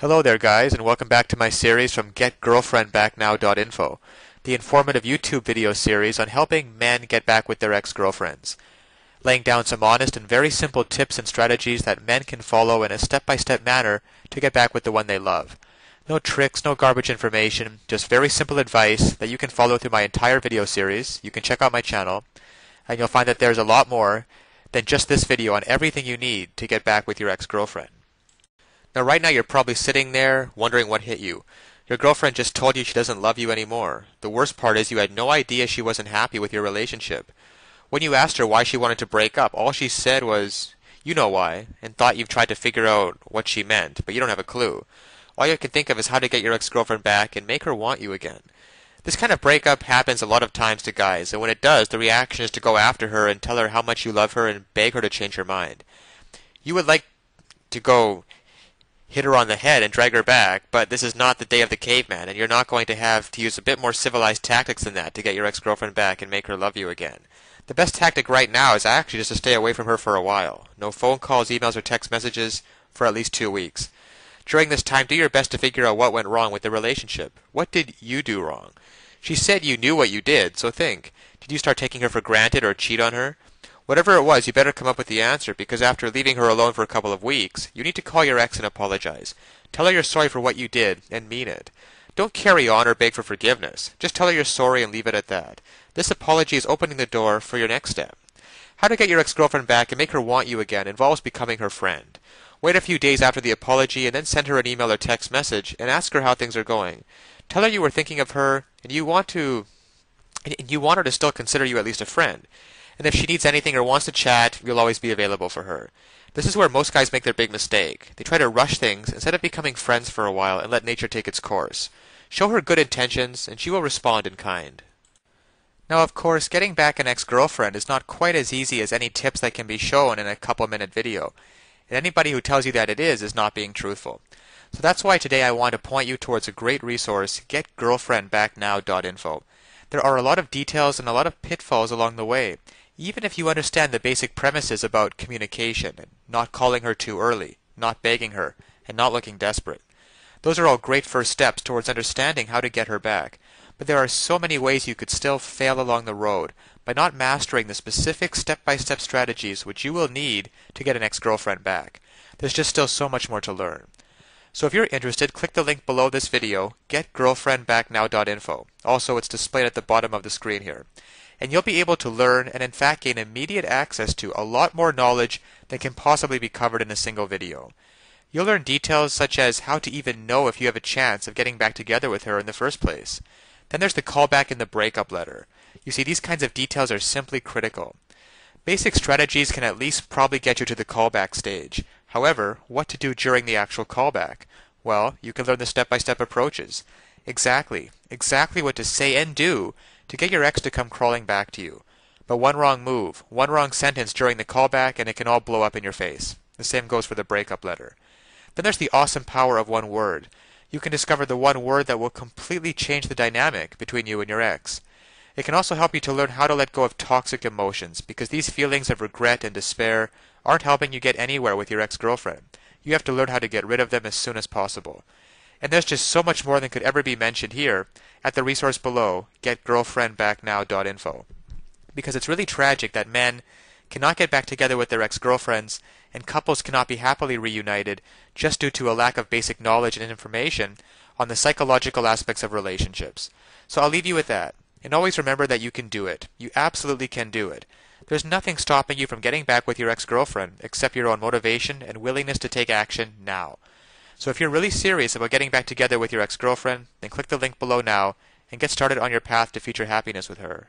Hello there guys, and welcome back to my series from getgirlfriendbacknow.info, the informative YouTube video series on helping men get back with their ex-girlfriends, laying down some honest and very simple tips and strategies that men can follow in a step-by-step manner to get back with the one they love. No tricks, no garbage information, just very simple advice that you can follow through my entire video series. You can check out my channel, and you'll find that there's a lot more than just this video on everything you need to get back with your ex-girlfriend. Now right now you're probably sitting there wondering what hit you. Your girlfriend just told you she doesn't love you anymore. The worst part is you had no idea she wasn't happy with your relationship. When you asked her why she wanted to break up, all she said was, "You know why," and thought you've tried to figure out what she meant, but you don't have a clue. All you can think of is how to get your ex-girlfriend back and make her want you again. This kind of breakup happens a lot of times to guys, and when it does, the reaction is to go after her and tell her how much you love her and beg her to change her mind. You would like to go hit her on the head and drag her back, but this is not the day of the caveman, and you're not going to have to use a bit more civilized tactics than that to get your ex-girlfriend back and make her love you again. The best tactic right now is actually just to stay away from her for a while. No phone calls, emails, or text messages for at least 2 weeks. During this time, do your best to figure out what went wrong with the relationship. What did you do wrong? She said you knew what you did, so think. Did you start taking her for granted or cheat on her? Whatever it was, you better come up with the answer, because after leaving her alone for a couple of weeks, you need to call your ex and apologize. Tell her you're sorry for what you did, and mean it. Don't carry on or beg for forgiveness. Just tell her you're sorry and leave it at that. This apology is opening the door for your next step. How to get your ex-girlfriend back and make her want you again involves becoming her friend. Wait a few days after the apology and then send her an email or text message and ask her how things are going. Tell her you were thinking of her and you want her to still consider you at least a friend. And if she needs anything or wants to chat, you'll always be available for her. This is where most guys make their big mistake. They try to rush things instead of becoming friends for a while and let nature take its course. Show her good intentions, and she will respond in kind. Now, of course, getting back an ex-girlfriend is not quite as easy as any tips that can be shown in a couple-minute video. And anybody who tells you that it is not being truthful. So that's why today I want to point you towards a great resource, getgirlfriendbacknow.info. There are a lot of details and a lot of pitfalls along the way. Even if you understand the basic premises about communication, and not calling her too early, not begging her, and not looking desperate. Those are all great first steps towards understanding how to get her back. But there are so many ways you could still fail along the road by not mastering the specific step-by-step strategies which you will need to get an ex-girlfriend back. There's just still so much more to learn. So if you're interested, click the link below this video, getgirlfriendbacknow.info. Also, it's displayed at the bottom of the screen here. And you'll be able to learn and in fact gain immediate access to a lot more knowledge than can possibly be covered in a single video. You'll learn details such as how to even know if you have a chance of getting back together with her in the first place. Then there's the callback and the breakup letter. You see, these kinds of details are simply critical. Basic strategies can at least probably get you to the callback stage. However, what to do during the actual callback? Well, you can learn the step-by-step approaches. Exactly what to say and do to get your ex to come crawling back to you. But one wrong move, one wrong sentence during the callback, and it can all blow up in your face. The same goes for the breakup letter. Then there's the awesome power of one word. You can discover the one word that will completely change the dynamic between you and your ex. It can also help you to learn how to let go of toxic emotions, because these feelings of regret and despair aren't helping you get anywhere with your ex-girlfriend. You have to learn how to get rid of them as soon as possible. And there's just so much more than could ever be mentioned here at the resource below, getgirlfriendbacknow.info. Because it's really tragic that men cannot get back together with their ex-girlfriends and couples cannot be happily reunited just due to a lack of basic knowledge and information on the psychological aspects of relationships. So I'll leave you with that. And always remember that you can do it. You absolutely can do it. There's nothing stopping you from getting back with your ex-girlfriend except your own motivation and willingness to take action now. So if you're really serious about getting back together with your ex-girlfriend, then click the link below now and get started on your path to future happiness with her.